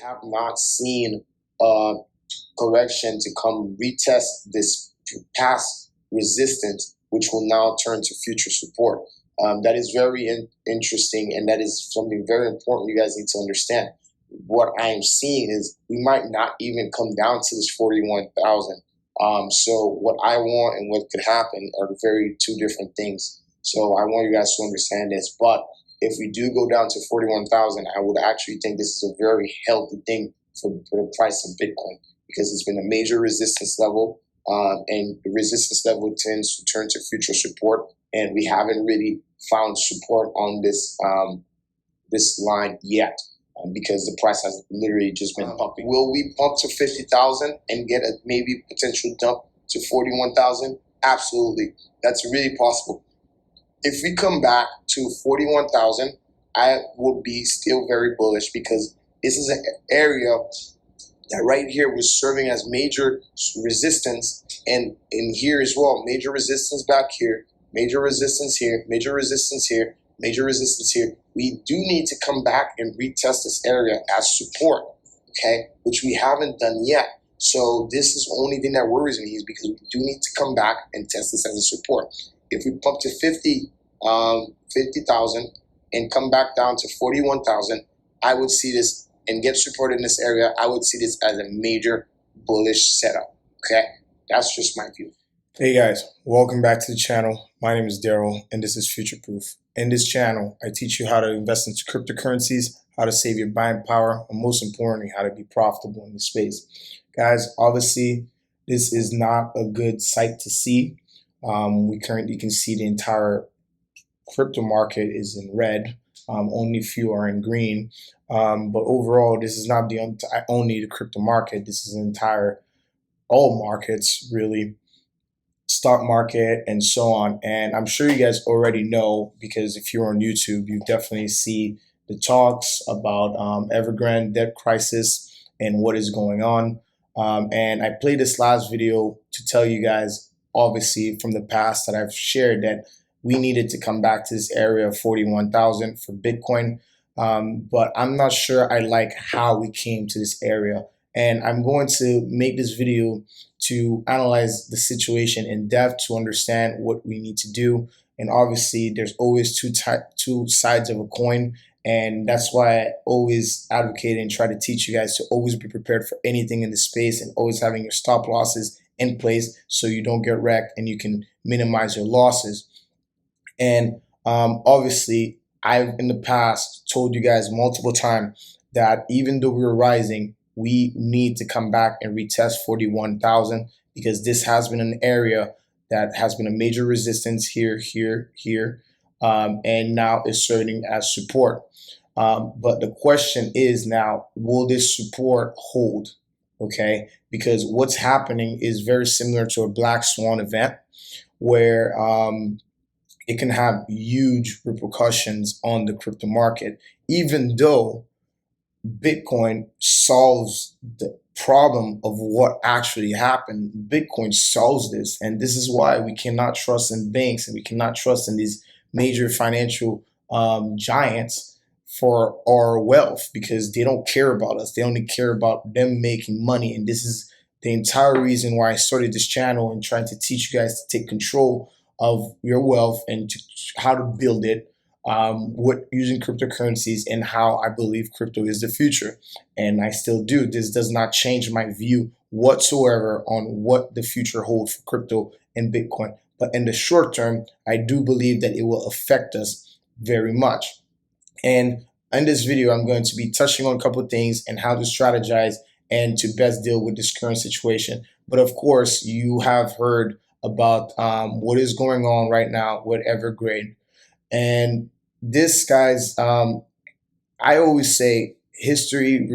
have not seen a correction to come retest this past resistance, which will now turn to future support. That is very interesting, and that is something very important you guys need to understand. What I am seeing is we might not even come down to this 41,000. So what I want and what could happen are very two different things. So I want you guys to understand this. But if we do go down to 41,000, I would actually think this is a very healthy thing for the price of Bitcoin, because it's been a major resistance level, and the resistance level tends to turn to future support, and we haven't really found support on this this line yet, because the price has literally just been pumping. Will we pump to 50,000 and get a maybe potential dump to 41,000? Absolutely, that's really possible. If we come back to 41,000, I will be still very bullish, because this is an area that right here was serving as major resistance, and in here as well, major resistance back here, major resistance here, major resistance here, major resistance here. We do need to come back and retest this area as support, okay, which we haven't done yet. So this is the only thing that worries me, is because we do need to come back and test this as a support. If we pump to 50,000 and come back down to 41,000, I would see this and get support in this area. I would see this as a major bullish setup. Okay, that's just my view. Hey guys, welcome back to the channel. My name is Daryl, and this is Future Proof. In this channel, I teach you how to invest into cryptocurrencies, how to save your buying power, and most importantly, how to be profitable in this space. Guys, obviously, this is not a good sight to see. We currently can see the entire crypto market is in red. Only few are in green. But overall, this is not only the crypto market. This is all markets, really, stock market and so on. And I'm sure you guys already know, because if you're on YouTube, you definitely see the talks about Evergrande debt crisis and what is going on. And I played this last video to tell you guys, obviously, from the past that I've shared, that we needed to come back to this area of 41,000 for Bitcoin. But I'm not sure I like how we came to this area. And I'm going to make this video to analyze the situation in depth, to understand what we need to do. And obviously, there's always two sides of a coin. And that's why I always advocate and try to teach you guys to always be prepared for anything in the space, and always having your stop losses in place so you don't get wrecked and you can minimize your losses. And obviously, I've in the past told you guys multiple times that even though we were rising, we need to come back and retest 41,000, because this has been an area that has been a major resistance here, and now is serving as support. But the question is now, will this support hold? Okay, because what's happening is very similar to a black swan event, where it can have huge repercussions on the crypto market. Even though Bitcoin solves the problem of what actually happened, Bitcoin solves this. And this is why we cannot trust in banks, and we cannot trust in these major financial giants for our wealth, because they don't care about us. They only care about them making money. And this is the entire reason why I started this channel, and trying to teach you guys to take control of your wealth and how to build it, using cryptocurrencies, and how I believe crypto is the future. And I still do. This does not change my view whatsoever on what the future holds for crypto and Bitcoin. But in the short term, I do believe that it will affect us very much. And in this video, I'm going to be touching on a couple of things and how to strategize and to best deal with this current situation. But of course, you have heard about what is going on right now with Evergrande. And this, guys, I always say history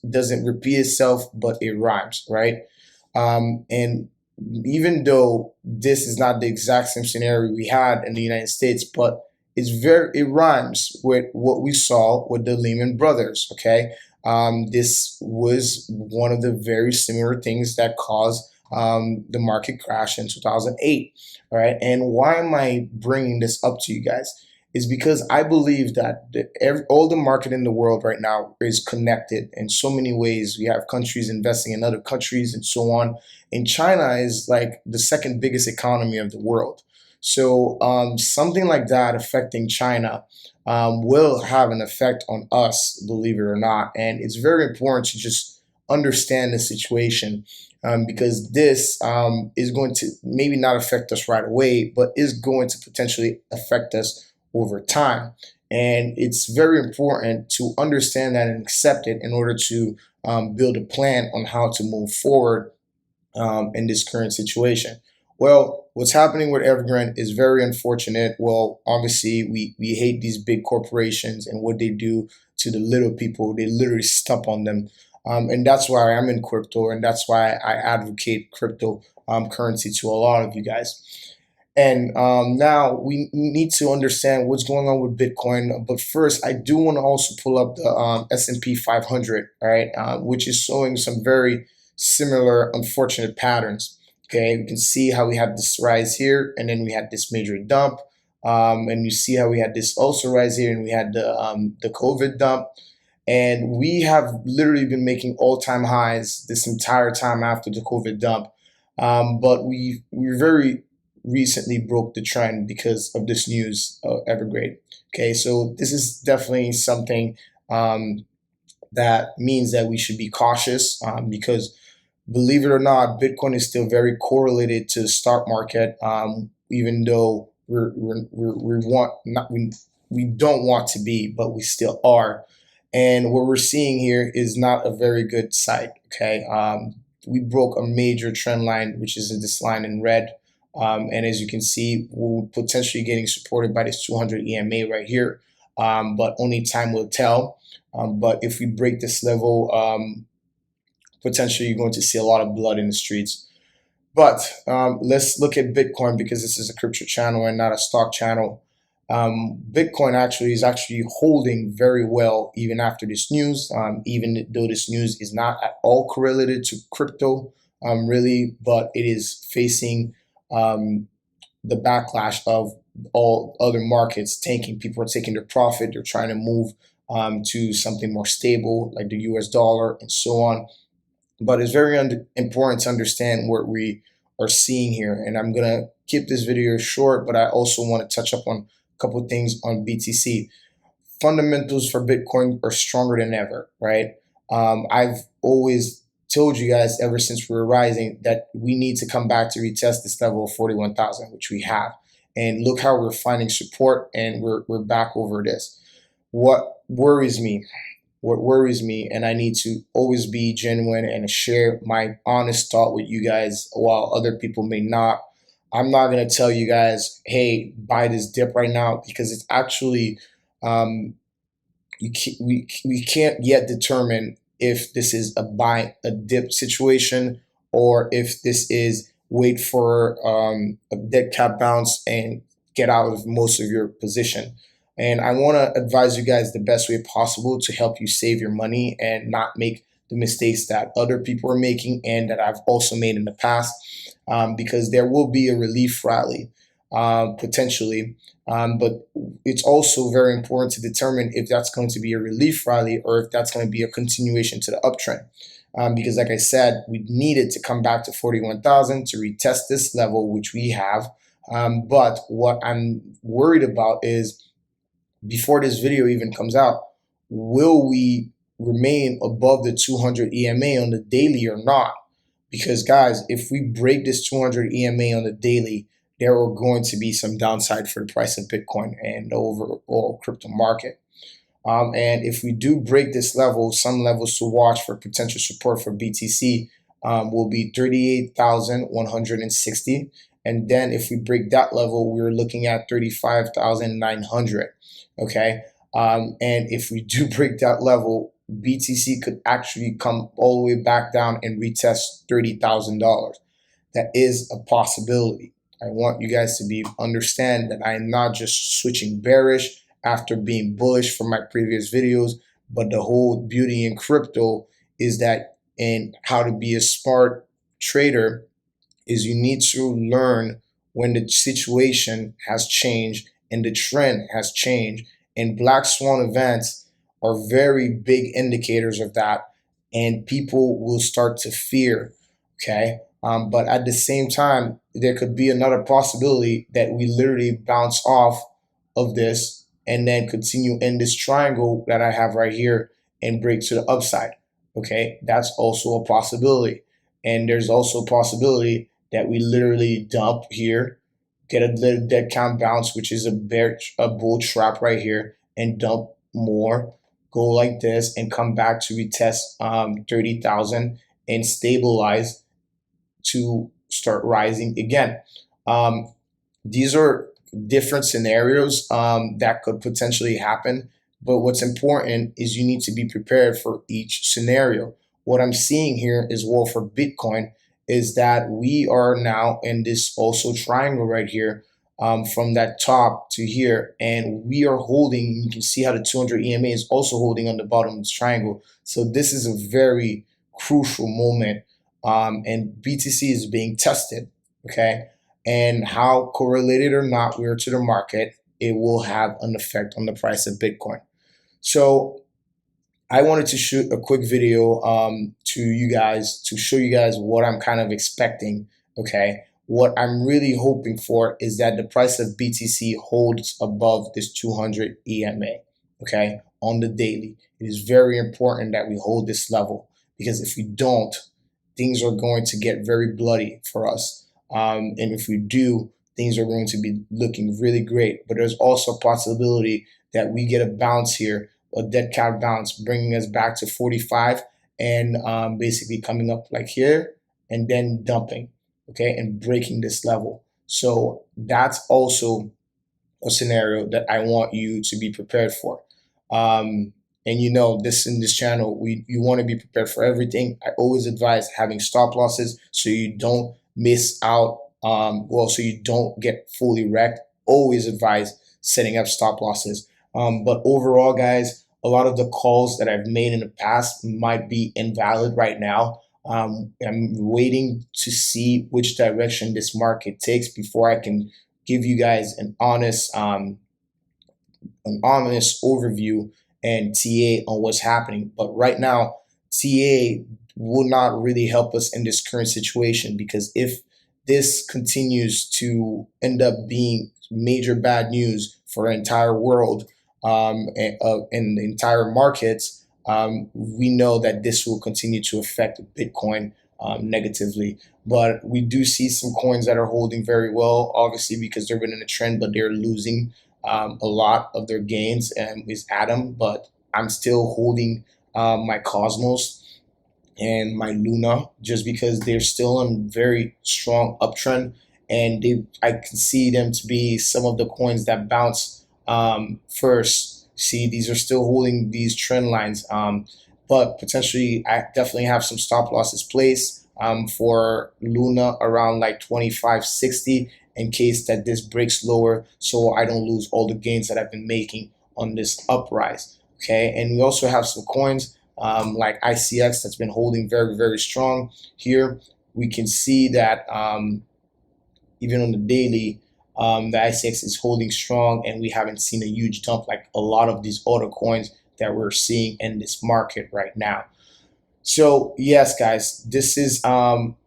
doesn't repeat itself, but it rhymes, right? And even though this is not the exact same scenario we had in the United States, but it rhymes with what we saw with the Lehman Brothers, okay? This was one of the very similar things that caused the market crash in 2008, all right? And why am I bringing this up to you guys? is because I believe that all the market in the world right now is connected in so many ways. We have countries investing in other countries and so on. And China is like the second biggest economy of the world. So something like that affecting China will have an effect on us, believe it or not. And it's very important to just understand the situation because this is going to maybe not affect us right away, but is going to potentially affect us over time. And it's very important to understand that and accept it in order to build a plan on how to move forward in this current situation. Well, what's happening with Evergrande is very unfortunate. Well, obviously, we hate these big corporations and what they do to the little people. They literally stomp on them. And that's why I'm in crypto, and that's why I advocate crypto currency to a lot of you guys. And now we need to understand what's going on with Bitcoin. But first, I do want to also pull up the S&P 500, all right, which is showing some very similar unfortunate patterns. Okay, we can see how we had this rise here, and then we had this major dump, and you see how we had this also rise here, and we had the COVID dump, and we have literally been making all-time highs this entire time after the COVID dump. But we very recently broke the trend because of this news, Evergrande. Okay, so this is definitely something that means that we should be cautious because believe it or not, Bitcoin is still very correlated to the stock market, even though we don't want to be, but we still are. And what we're seeing here is not a very good sight. Okay, we broke a major trend line, which is this line in red. And as you can see, we're potentially getting supported by this 200 EMA right here, but only time will tell. But if we break this level, potentially you're going to see a lot of blood in the streets. But let's look at Bitcoin because this is a crypto channel and not a stock channel. Bitcoin actually is holding very well even after this news, even though this news is not at all correlated to crypto, really, but it is facing the backlash of all other markets tanking. People are taking their profit. They're trying to move to something more stable like the US dollar and so on. But it's very important to understand what we are seeing here. And I'm going to keep this video short, but I also want to touch up on a couple of things on BTC. Fundamentals for Bitcoin are stronger than ever, right? I've always told you guys ever since we were rising that we need to come back to retest this level of 41,000, which we have. And look how we're finding support and we're back over this. What worries me, and I need to always be genuine and share my honest thought with you guys while other people may not. I'm not going to tell you guys, hey, buy this dip right now, because it's actually, we can't yet determine if this is a dip situation or if this is wait for a dead cat bounce and get out of most of your position. And I want to advise you guys the best way possible to help you save your money and not make the mistakes that other people are making and that I've also made in the past, because there will be a relief rally potentially. But it's also very important to determine if that's going to be a relief rally or if that's going to be a continuation to the uptrend. Because like I said, we needed to come back to 41,000 to retest this level, which we have. But what I'm worried about is, before this video even comes out, will we remain above the 200 EMA on the daily or not? Because guys, if we break this 200 EMA on the daily, there are going to be some downside for the price of Bitcoin and the overall crypto market. And if we do break this level, some levels to watch for potential support for BTC will be 38,160. And then if we break that level, we're looking at 35,900. Okay. And if we do break that level, BTC could actually come all the way back down and retest $30,000. That is a possibility. I want you guys to understand that I am not just switching bearish after being bullish from my previous videos, but the whole beauty in crypto is that, and how to be a smart trader is, you need to learn when the situation has changed and the trend has changed. And black swan events are very big indicators of that, and people will start to fear. Okay. But at the same time, there could be another possibility that we literally bounce off of this and then continue in this triangle that I have right here and break to the upside. Okay, that's also a possibility. And there's also a possibility that we literally dump here, get a little dead count bounce, which is a bull trap right here, and dump more, go like this, and come back to retest 30,000 and stabilize to start rising again. Um, these are different scenarios that could potentially happen. But what's important is you need to be prepared for each scenario. What I'm seeing here as well for Bitcoin is that we are now in this also triangle right here, from that top to here, and we are holding. You can see how the 200 EMA is also holding on the bottom of this triangle. So this is a very crucial moment, and BTC is being tested. Okay, and how correlated or not we are to the market, it will have an effect on the price of Bitcoin. So I wanted to shoot a quick video to you guys to show you guys what I'm kind of expecting. Okay, what I'm really hoping for is that the price of BTC holds above this 200 EMA. Okay, on the daily, it is very important that we hold this level, because if we don't, things are going to get very bloody for us. And if we do, things are going to be looking really great. But there's also a possibility that we get a bounce here, a dead cat bounce, bringing us back to 45 and basically coming up like here and then dumping, okay, and breaking this level. So that's also a scenario that I want you to be prepared for. And you know, this in this channel, you want to be prepared for everything. I always advise having stop losses so you don't miss out. So you don't get fully wrecked. Always advise setting up stop losses. But overall, guys, a lot of the calls that I've made in the past might be invalid right now. I'm waiting to see which direction this market takes before I can give you guys an honest overview and TA on what's happening. But right now, TA will not really help us in this current situation, because if this continues to end up being major bad news for the entire world, and the entire markets, we know that this will continue to affect Bitcoin negatively. But we do see some coins that are holding very well, obviously because they've been in a trend, but they're losing a lot of their gains, is Atom. But I'm still holding my Cosmos and my Luna, just because they're still on very strong uptrend, and I can see them to be some of the coins that bounce first. See, these are still holding these trend lines, but potentially I definitely have some stop losses placed for Luna around like 25.60 in case that this breaks lower, so I don't lose all the gains that I've been making on this uprise. Okay, and we also have some coins like ICX that's been holding very, very strong here. We can see that even on the daily, the ICX is holding strong, and we haven't seen a huge dump like a lot of these other coins that we're seeing in this market right now. So yes, guys, this is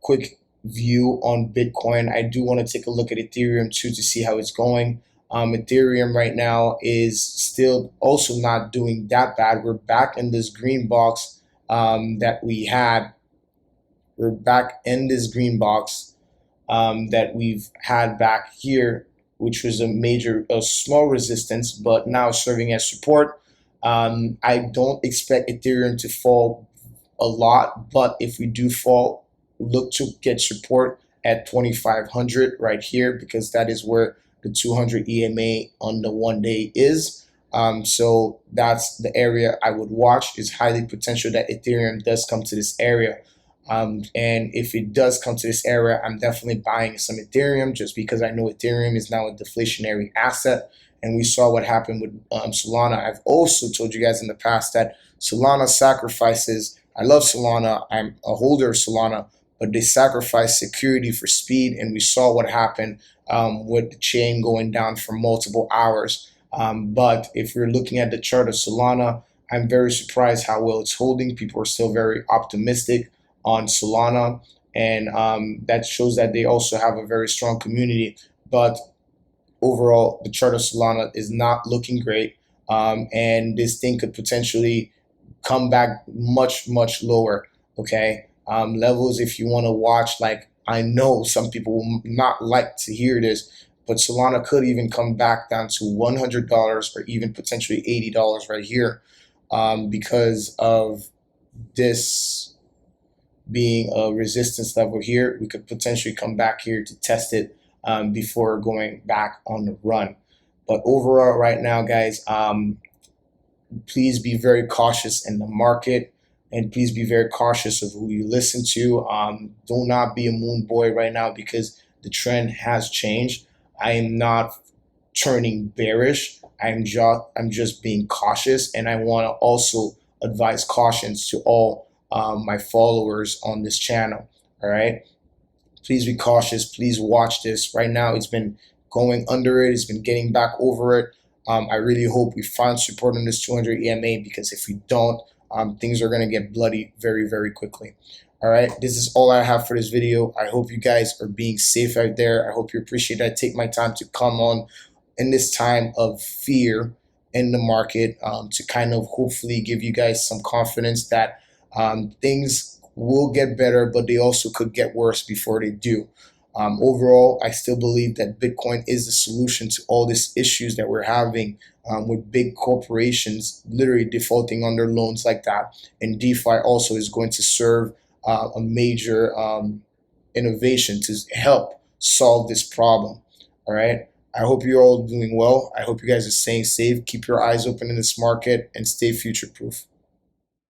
quick view on Bitcoin. I do want to take a look at Ethereum too to see how it's going. Ethereum right now is still also not doing that bad. We're back in this green box that we had. We're back in this green box that we've had back here, which was a small resistance, but now serving as support. I don't expect Ethereum to fall a lot, but if we do fall, look to get support at 2,500 right here, because that is where the 200 EMA on the 1 day is. So that's the area I would watch. It's highly potential that Ethereum does come to this area. And if it does come to this area, I'm definitely buying some Ethereum, just because I know Ethereum is now a deflationary asset. And we saw what happened with Solana. I've also told you guys in the past that Solana sacrifices. I love Solana. I'm a holder of Solana, but they sacrificed security for speed, and we saw what happened with the chain going down for multiple hours. But if you're looking at the chart of Solana, I'm very surprised how well it's holding. People are still very optimistic on Solana, and that shows that they also have a very strong community. But overall, the chart of Solana is not looking great, and this thing could potentially come back much, much lower. Okay, levels, if you want to watch, like, I know some people will not like to hear this, but Solana could even come back down to $100 or even potentially $80 right here, because of this being a resistance level here. We could potentially come back here to test it before going back on the run. But overall, right now, guys, please be very cautious in the market, and please be very cautious of who you listen to. Do not be a moon boy right now, because the trend has changed. I am not turning bearish. I'm just being cautious, and I want to also advise cautions to all my followers on this channel. All right, please be cautious. Please watch this. Right now, it's been going under it. It's been getting back over it. I really hope we find support on this 200 EMA, because if we don't, things are going to get bloody very, very quickly. All right, this is all I have for this video. I hope you guys are being safe out there. I hope you appreciate that I take my time to come on in this time of fear in the market, to kind of hopefully give you guys some confidence that things will get better, but they also could get worse before they do. Overall, I still believe that Bitcoin is the solution to all these issues that we're having with big corporations literally defaulting on their loans like that. And DeFi also is going to serve a major innovation to help solve this problem. All right. I hope you're all doing well. I hope you guys are staying safe. Keep your eyes open in this market and stay future proof.